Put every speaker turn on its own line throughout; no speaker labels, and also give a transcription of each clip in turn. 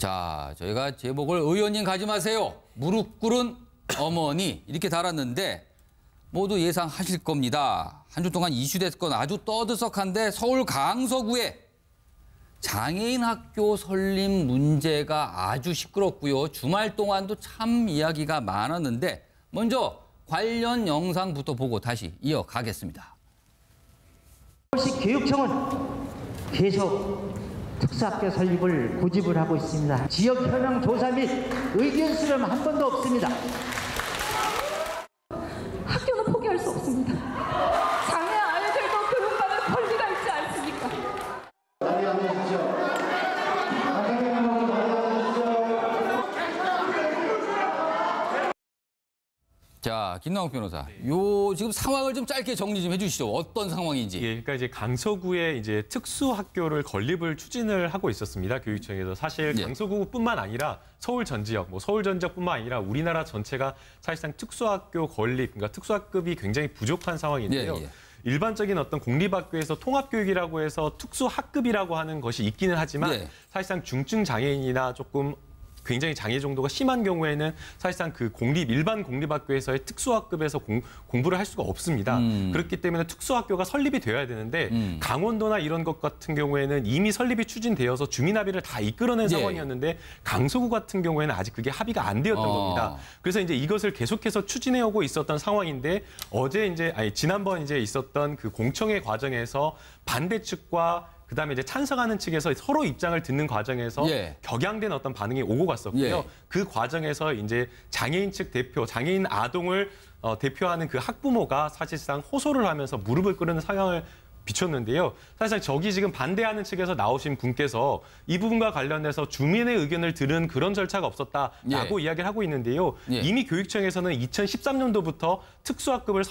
자, 저희가 제목을 의원님 가지 마세요. 무릎 꿇은 어머니 이렇게 달았는데 모두 예상하실 겁니다. 한 주 동안 이슈됐건 아주 떠들썩한데 서울 강서구에 장애인 학교 설립 문제가 아주 시끄럽고요. 주말 동안도 참 이야기가 많았는데 먼저 관련 영상부터 보고 다시 이어가겠습니다.
서울시 교육청은 계속 특수학교 설립을 고집을 하고 있습니다. 지역 현황 조사 및 의견 수렴 한 번도 없습니다.
학교는 포기할 수 없습니다. 장애 아이들도 교육받을 권리가 있지 않습니까?
자, 김남욱 변호사, 요 지금 상황을 좀 짧게 정리 좀 해주시죠. 어떤 상황인지.
예, 그러니까 이제 강서구에 이제 특수학교를 건립을 추진을 하고 있었습니다. 교육청에서 사실 강서구뿐만 아니라 서울 전 지역, 서울 전 지역뿐만 아니라 우리나라 전체가 사실상 특수학교 건립, 그러니까 특수학급이 굉장히 부족한 상황인데요. 일반적인 어떤 공립학교에서 통합교육이라고 해서 특수학급이라고 하는 것이 있기는 하지만 사실상 중증 장애인이나 조금 굉장히 장애 정도가 심한 경우에는 사실상 그 일반 공립학교에서의 특수학급에서 공부를 할 수가 없습니다. 그렇기 때문에 특수학교가 설립이 되어야 되는데 강원도나 이런 것 같은 경우에는 이미 설립이 추진되어서 주민합의를 다 이끌어낸 상황이었는데 강서구 같은 경우에는 아직 그게 합의가 안 되었던 겁니다. 그래서 이제 이것을 계속해서 추진해오고 있었던 상황인데 지난번 이제 있었던 그 공청회 과정에서 반대 측과 그다음에 이제 찬성하는 측에서 서로 입장을 듣는 과정에서 격양된 어떤 반응이 오고 갔었고요. 그 과정에서 이제 장애인 측 대표, 장애인 아동을 대표하는 그 학부모가 사실상 호소를 하면서 무릎을 꿇는 상황을 비췄는데요. 사실상 저기 지금 반대하는 측에서 나오신 분께서 이 부분과 관련해서 주민의 의견을 들은 그런 절차가 없었다라고 이야기를 하고 있는데요. 이미 교육청에서는 2013년도부터 특수학교를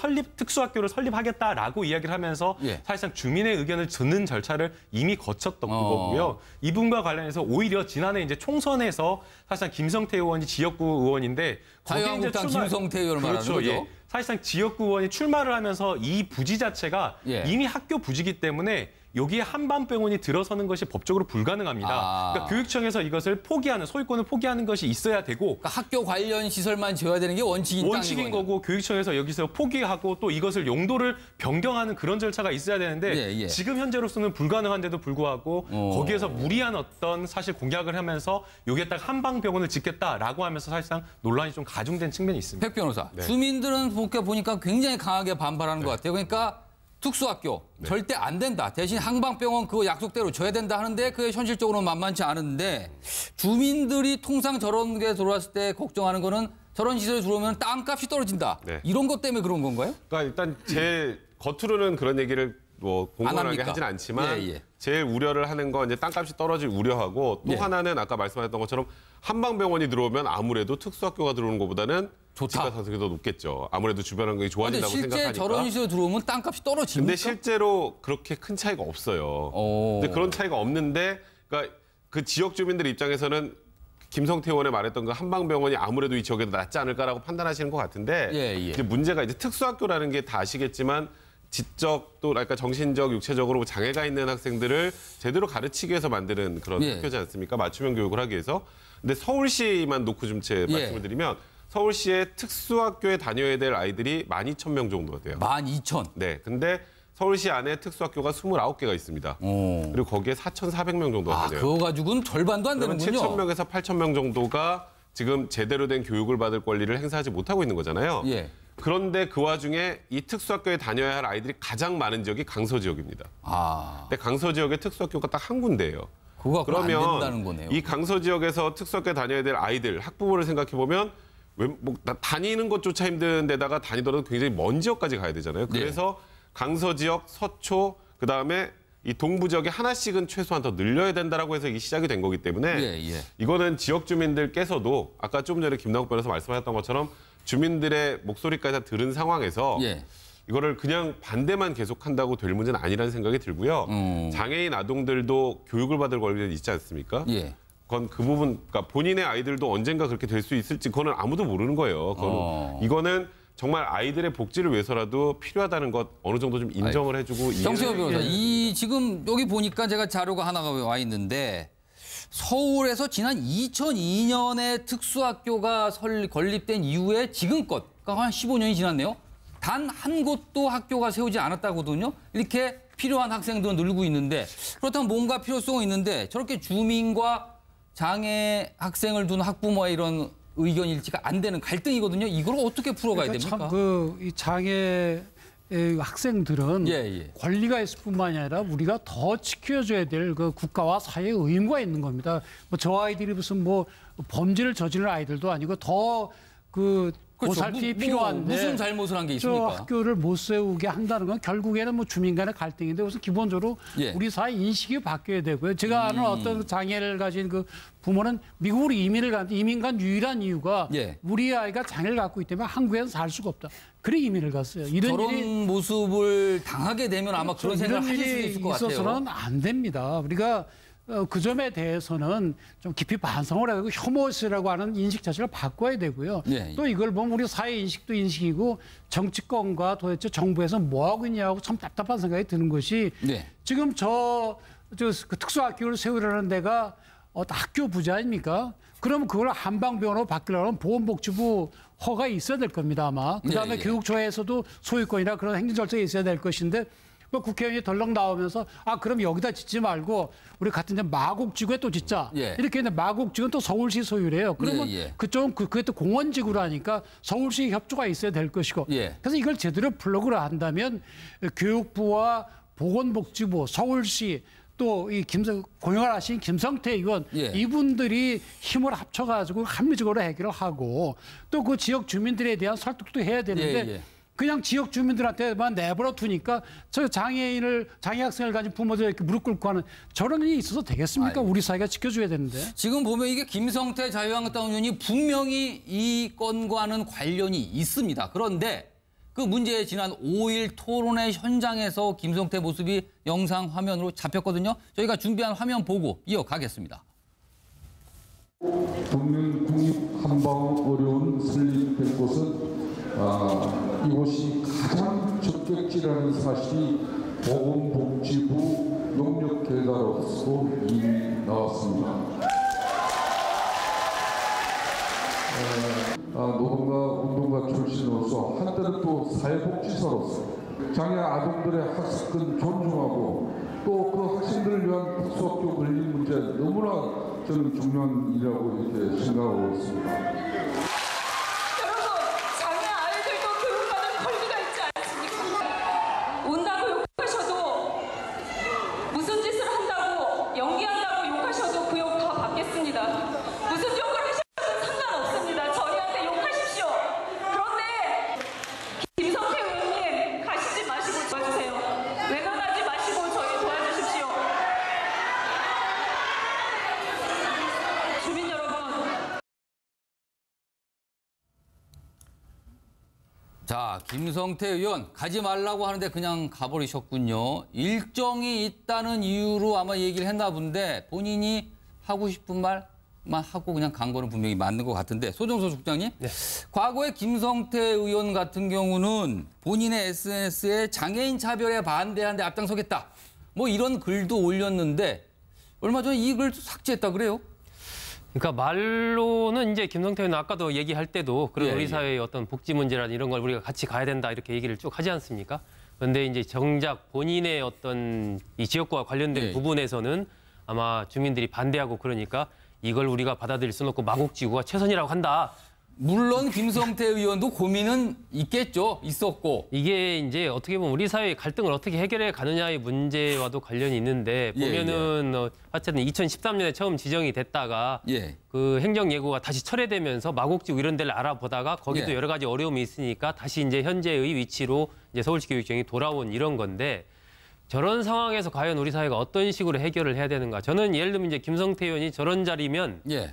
설립하겠다라고 이야기를 하면서 사실상 주민의 의견을 듣는 절차를 이미 거쳤던 거고요. 이 부분과 관련해서 오히려 지난해 이제 총선에서 사실상 김성태 의원이 지역구 의원인데
자유한국당 김성태 의원을 말하는 거죠.
사실상 지역구 의원이 출마를 하면서 이 부지 자체가 이미 학교 부지이기 때문에 여기에 한방병원이 들어서는 것이 법적으로 불가능합니다. 그러니까 교육청에서 이것을 포기하는, 소유권을 포기하는 것이 있어야 되고
그러니까 학교 관련 시설만 지어야 되는 게 원칙인
거고 교육청에서 여기서 포기하고 또 이것을 용도를 변경하는 그런 절차가 있어야 되는데 지금 현재로서는 불가능한데도 불구하고 거기에서 무리한 어떤 사실 공약을 하면서 여기에다가 한방병원을 짓겠다라고 하면서 사실상 논란이 좀 가중된 측면이 있습니다.
백 변호사, 주민들은 보니까 굉장히 강하게 반발하는 것 같아요. 그러니까 특수학교 절대 안 된다. 대신 한방병원 그거 약속대로 줘야 된다 하는데 그게 현실적으로는 만만치 않은데 주민들이 통상 저런 게 들어왔을 때 걱정하는 거는 저런 시설이 들어오면 땅값이 떨어진다. 이런 것 때문에 그런 건가요?
그러니까 일단 제 겉으로는 그런 얘기를 공언하게 하진 않지만 제일 우려를 하는 건 이제 땅값이 떨어질 우려하고 또 하나는 아까 말씀하셨던 것처럼 한방병원이 들어오면 아무래도 특수학교가 들어오는 것보다는 집값 상승이 더 높겠죠. 아무래도 주변 환경이 좋아진다고 생각하니까.
실제 저런 시설 들어오면 땅값이 떨어집니까?
근데 실제로 그렇게 큰 차이가 없어요. 근데 그런 차이가 없는데 그러니까 그 지역 주민들 입장에서는 김성태 의원이 말했던 그 한방병원이 아무래도 이 지역에도 낫지 않을까라고 판단하시는 것 같은데 이제 문제가 이제 특수학교라는 게 다 아시겠지만 지적 또 그러니까 정신적, 육체적으로 장애가 있는 학생들을 제대로 가르치기 위해서 만드는 그런 학교지 않습니까? 맞춤형 교육을 하기 위해서. 근데 서울시만 놓고 좀 제 말씀을 드리면 서울시의 특수학교에 다녀야 될 아이들이 12,000명 정도가 돼요.
12,000?
네. 근데 서울시 안에 특수학교가 29개가 있습니다. 그리고 거기에 4,400명 정도가 돼요.
그거 가지고는 절반도 안 되는군요.
7,000명에서 8,000명 정도가 지금 제대로 된 교육을 받을 권리를 행사하지 못하고 있는 거잖아요. 그런데 그 와중에 이 특수학교에 다녀야 할 아이들이 가장 많은 지역이 강서 지역입니다. 근데 강서 지역에 특수학교가 딱 한 군데예요.
그러면 안 된다는 거네요.
이 강서 지역에서 특수학교에 다녀야 될 아이들, 학부모를 생각해 보면 다니는 것조차 힘든 데다가 다니더라도 굉장히 먼 지역까지 가야 되잖아요. 그래서 강서 지역, 서초, 그다음에 이 동부 지역에 하나씩은 최소한 더 늘려야 된다라고 해서 이 시작이 된 거기 때문에 이거는 지역 주민들께서도 아까 좀 전에 김남욱 변호사 말씀하셨던 것처럼 주민들의 목소리까지 다 들은 상황에서 이거를 그냥 반대만 계속한다고 될 문제는 아니라는 생각이 들고요. 장애인 아동들도 교육을 받을 권리가 있지 않습니까? 그건 그 부분, 그러니까 본인의 아이들도 언젠가 그렇게 될 수 있을지 그거는 아무도 모르는 거예요. 이거는 정말 아이들의 복지를 위해서라도 필요하다는 것 어느 정도 좀 인정을 해주고.
정세호 변호사, 지금 여기 보니까 제가 자료가 하나가 와 있는데 서울에서 지난 2002년에 특수학교가 건립된 이후에 지금껏, 그러니까 한 15년이 지났네요. 단 한 곳도 학교가 세우지 않았다거든요. 이렇게 필요한 학생들은 늘고 있는데 그렇다면 뭔가 필요성은 있는데 저렇게 주민과 장애 학생을 둔 학부모의 이런 의견 일치가 안 되는 갈등이거든요. 이걸 어떻게 풀어가야 됩니까?
참 이 장애 학생들은
예.
권리가 있을 뿐만이 아니라 우리가 더 지켜줘야 될 그 국가와 사회의 의무가 있는 겁니다. 뭐 저 아이들이 무슨 뭐 범죄를 저지른 아이들도 아니고 더 그 보살핌이 필요한데
무슨 잘못을 한 게
저
있습니까?
학교를 못 세우게 한다는 건 결국에는 뭐 주민 간의 갈등인데 우선 기본적으로
예.
우리 사회 인식이 바뀌어야 되고요. 제가 아는 어떤 장애를 가진 그 부모는 미국으로 이민을 갔는데 이민 간 유일한 이유가
예.
우리 아이가 장애를 갖고 있기 때문에 한국에는 살 수가 없다. 그래 이민을 갔어요.
저런
일이
모습을 당하게 되면 아마 그런 생각을
이런
하실 수도
일이
있을 것 같아요.
있어서는 안 됩니다. 우리가 그 점에 대해서는 좀 깊이 반성을 하고 혐오시라고 하는 인식 자체를 바꿔야 되고요.
예.
또 이걸 보면 우리 사회 인식도 인식이고 정치권과 도대체 정부에서 뭐 하고 있냐고 참 답답한 생각이 드는 것이
네.
지금 그 특수학교를 세우려는 데가 학교 부자 아닙니까? 그러면 그걸 한방병원으로 바꾸려면 보건복지부 허가 있어야 될 겁니다 아마. 그다음에
예.
교육처에서도 소유권이나 그런 행정 절차가 있어야 될 것인데 뭐 국회의원이 덜렁 나오면서 그럼 여기다 짓지 말고 우리 같은 데 마곡지구에 또 짓자.
예.
이렇게 했는데 마곡지구는 또 서울시 소유래요. 그러면
예.
그쪽은 그게 또 공원지구로 하니까 서울시 협조가 있어야 될 것이고.
예.
그래서 이걸 제대로 플러그를 한다면 교육부와 보건복지부, 서울시 또 이 공약을 하신 김성태 의원
예.
이분들이 힘을 합쳐가지고 합리적으로 해결을 하고 또 그 지역 주민들에 대한 설득도 해야 되는데
예.
그냥 지역 주민들한테만 내버려 두니까 저 장애 학생을 가진 부모들 이렇게 무릎 꿇고 하는 저런 일이 있어서 되겠습니까? 우리 사회가 지켜줘야 되는데.
지금 보면 이게 김성태 자유한국당 의원이 분명히 이 건과는 관련이 있습니다. 그런데 그 문제의 지난 5일 토론회 현장에서 김성태 모습이 영상 화면으로 잡혔거든요. 저희가 준비한 화면 보고 이어가겠습니다.
국민 국립 한방 어려운 설립된 곳은 이곳이 가장 적격지라는 사실이 보건복지부 용역 결과로서 이미 나왔습니다. 노동가 운동가 출신으로서 한때는 또 사회복지사로서 장애 아동들의 학습권 존중하고 또 그 학생들을 위한 특수학교 건립 문제 너무나 저는 중요한 일이라고 이렇게 생각하고 있습니다.
여러분, 장애 아이들도 교육받을 권리가 있지 않습니까? 온다고 욕하셔도 무슨 짓을 한다고 연기한다고 욕하셔도 그 욕 다 받겠습니다. 무슨 욕을 하셔도 상관없습니다. 저희한테 욕하십시오. 그런데 김성태 의원님 가시지 마시고 도와주세요. 외면하지 마시고 저희 도와주십시오. 주민 여러분.
자, 김성태 의원 가지 말라고 하는데 그냥 가버리셨군요. 일정이 있다는 이유로 아마 얘기를 했나 본데 본인이 하고 싶은 말만 하고 그냥 간 거는 분명히 맞는 것 같은데 소정서 국장님,
네.
과거에 김성태 의원 같은 경우는 본인의 SNS에 장애인 차별에 반대하는데 앞장서겠다. 뭐 이런 글도 올렸는데 얼마 전에 이 글도 삭제했다 그래요?
그러니까 말로는 이제 김성태 의원 아까도 얘기할 때도 그런
예,
우리
예.
사회의 어떤 복지 문제라든 이런 걸 우리가 같이 가야 된다 이렇게 얘기를 쭉 하지 않습니까? 그런데 이제 정작 본인의 어떤 이 지역과 관련된
예.
부분에서는 아마 주민들이 반대하고 그러니까 이걸 우리가 받아들일 수는 없고 마곡지구가 최선이라고 한다.
물론 김성태 의원도 고민은 있었고.
이게 이제 어떻게 보면 우리 사회의 갈등을 어떻게 해결해 가느냐의 문제와도 관련이 있는데 보면은 어쨌든 2013년에 처음 지정이 됐다가
예.
그 행정 예고가 다시 철회되면서 마곡지구 이런 데를 알아보다가 거기도
예.
여러 가지 어려움이 있으니까 다시 이제 현재의 위치로 이제 서울시 교육청이 돌아온 이런 건데 저런 상황에서 과연 우리 사회가 어떤 식으로 해결을 해야 되는가? 저는 예를 들면 이제 김성태 의원이 저런 자리면
예.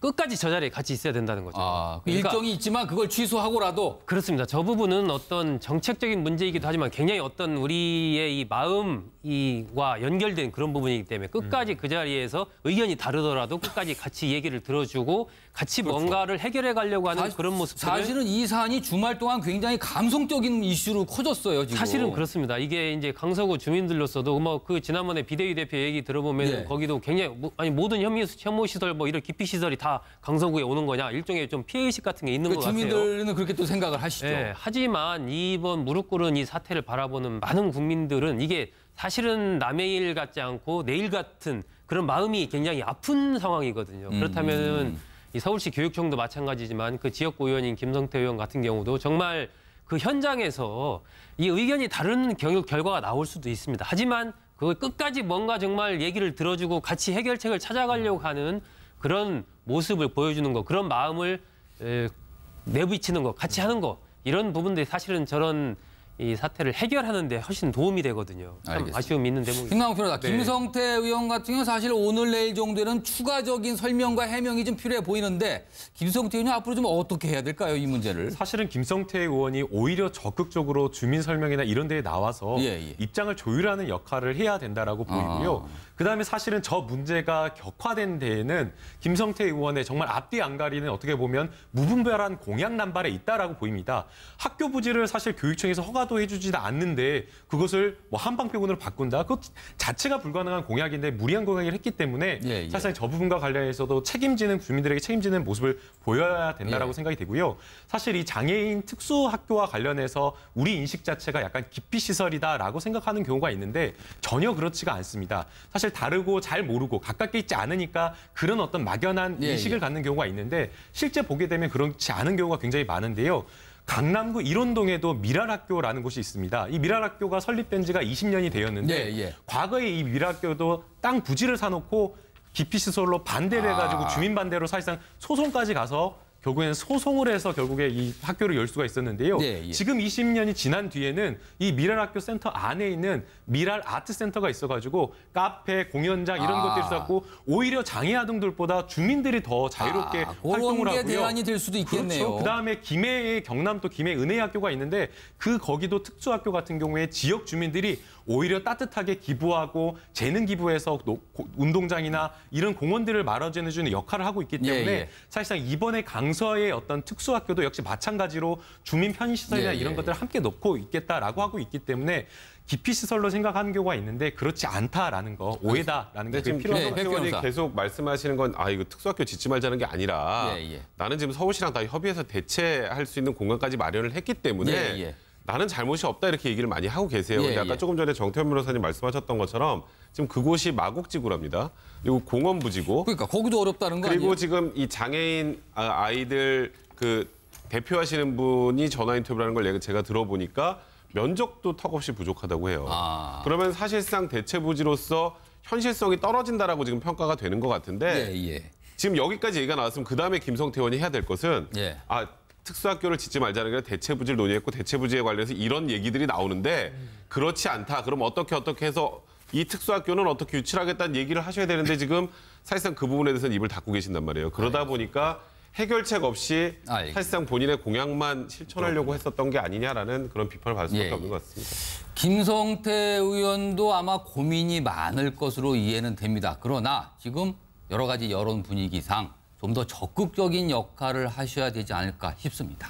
끝까지 저 자리에 같이 있어야 된다는 거죠. 그러니까
일정이 있지만 그걸 취소하고라도.
그렇습니다. 저 부분은 어떤 정책적인 문제이기도 하지만 굉장히 어떤 우리의 이 마음과 연결된 그런 부분이기 때문에 끝까지 그 자리에서 의견이 다르더라도 끝까지 같이 얘기를 들어주고 같이 뭔가를 해결해 가려고 하는 그런 모습들.
사실은 이 사안이 주말 동안 굉장히 감성적인 이슈로 커졌어요, 지금.
사실은 그렇습니다. 이게 이제 강서구 주민들로서도 뭐 그 지난번에 비대위 대표 얘기 들어보면 거기도 굉장히 모든 혐오 시설 뭐 이런 기피 시설이 다 강서구에 오는 거냐 일종의 좀 피해의식 같은 게 있는 것 같아요.
주민들은 그렇게 또 생각을 하시죠.
네, 하지만 이번 무릎 꿇은 이 사태를 바라보는 많은 국민들은 이게 사실은 남의 일 같지 않고 내일 같은 그런 마음이 굉장히 아픈 상황이거든요. 그렇다면 이 서울시 교육청도 마찬가지지만 그 지역구 의원인 김성태 의원 같은 경우도 정말 그 현장에서 이 의견이 다른 결과가 나올 수도 있습니다. 하지만 그걸 끝까지 뭔가 정말 얘기를 들어주고 같이 해결책을 찾아가려고 하는 그런 모습을 보여주는 거, 그런 마음을 내비치는 거, 같이 하는 거 이런 부분들이 사실은 저런 이 사태를 해결하는 데 훨씬 도움이 되거든요. 참
알겠습니다.
아쉬움이 있는 대목입니다.
김남국 변호사, 김성태 의원 같은 경우는 사실 오늘 내일 정도에는 추가적인 설명과 해명이 좀 필요해 보이는데 김성태 의원이 앞으로 좀 어떻게 해야 될까요, 이 문제를?
사실은 김성태 의원이 오히려 적극적으로 주민 설명이나 이런 데에 나와서 입장을 조율하는 역할을 해야 된다라고 보이고요. 그다음에 사실은 저 문제가 격화된 데에는 김성태 의원의 정말 앞뒤 안 가리는 어떻게 보면 무분별한 공약 남발에 있다라고 보입니다. 학교 부지를 사실 교육청에서 허가도 해주지도 않는데 그것을 뭐 한방표본으로 바꾼다? 그것 자체가 불가능한 공약인데 무리한 공약을 했기 때문에 사실 저 부분과 관련해서도 책임지는 주민들에게 책임지는 모습을 보여야 된다라고 생각이 되고요. 사실 이 장애인 특수학교와 관련해서 우리 인식 자체가 약간 기피시설이다라고 생각하는 경우가 있는데 전혀 그렇지가 않습니다. 사실 다르고 잘 모르고 가깝게 있지 않으니까 그런 어떤 막연한 인식을 갖는 경우가 있는데 실제 보게 되면 그렇지 않은 경우가 굉장히 많은데요. 강남구 일원동에도 미랄학교라는 곳이 있습니다. 이 미랄학교가 설립된 지가 20년이 되었는데 과거에 이 미랄학교도 땅 부지를 사놓고 기피시설로 반대를 해가지고 주민 반대로 사실상 소송까지 가서 결국에는 소송을 해서 결국에 이 학교를 열 수가 있었는데요. 지금 20년이 지난 뒤에는 이 미랄학교 센터 안에 있는 미랄 아트센터가 있어가지고 카페, 공연장 이런 것들이 있었고 오히려 장애 아동들보다 주민들이 더 자유롭게 활동을 하고요.
그런 게 대안이 될 수도 있겠네요.
그렇죠. 그다음에 김해에 경남도 김해 은혜학교가 있는데 그 거기도 특수학교 같은 경우에 지역 주민들이 오히려 따뜻하게 기부하고 재능 기부해서 운동장이나 이런 공원들을 마련해주는 역할을 하고 있기 때문에 사실상 이번에 강서의 어떤 특수학교도 역시 마찬가지로 주민 편의시설이나 이런 것들을 함께 놓고 있겠다라고 하고 있기 때문에 기피시설로 생각하는 경우가 있는데 그렇지 않다라는 거, 오해다라는 게 필요하다고
의원이 계속 말씀하시는 건 이거 특수학교 짓지 말자는 게 아니라 나는 지금 서울시랑 다 협의해서 대체할 수 있는 공간까지 마련을 했기 때문에 나는 잘못이 없다 이렇게 얘기를 많이 하고 계세요. 근데 아까 조금 전에 정태현 변호사님 말씀하셨던 것처럼 지금 그곳이 마곡지구랍니다. 그리고 공원 부지고.
그러니까 거기도 어렵다는 거 아니에요?
그리고 지금 이 장애인 아이들 그 대표하시는 분이 전화 인터뷰라는 걸 제가 들어보니까 면적도 턱없이 부족하다고 해요. 그러면 사실상 대체 부지로서 현실성이 떨어진다라고 지금 평가가 되는 것 같은데 지금 여기까지 얘기가 나왔으면 그다음에 김성태 의원이 해야 될 것은 특수학교를 짓지 말자는 게 대체 부지를 논의했고 대체 부지에 관련해서 이런 얘기들이 나오는데 그렇지 않다. 그럼 어떻게 해서 이 특수학교는 어떻게 유치하겠다는 얘기를 하셔야 되는데 지금 사실상 그 부분에 대해서는 입을 닫고 계신단 말이에요. 그러다 보니까 해결책 없이 사실상 본인의 공약만 실천하려고 했었던 게 아니냐라는 그런 비판을 받을 수밖에 없는 것 같습니다.
김성태 의원도 아마 고민이 많을 것으로 이해는 됩니다. 그러나 지금 여러 가지 여론 분위기상 좀 더 적극적인 역할을 하셔야 되지 않을까 싶습니다.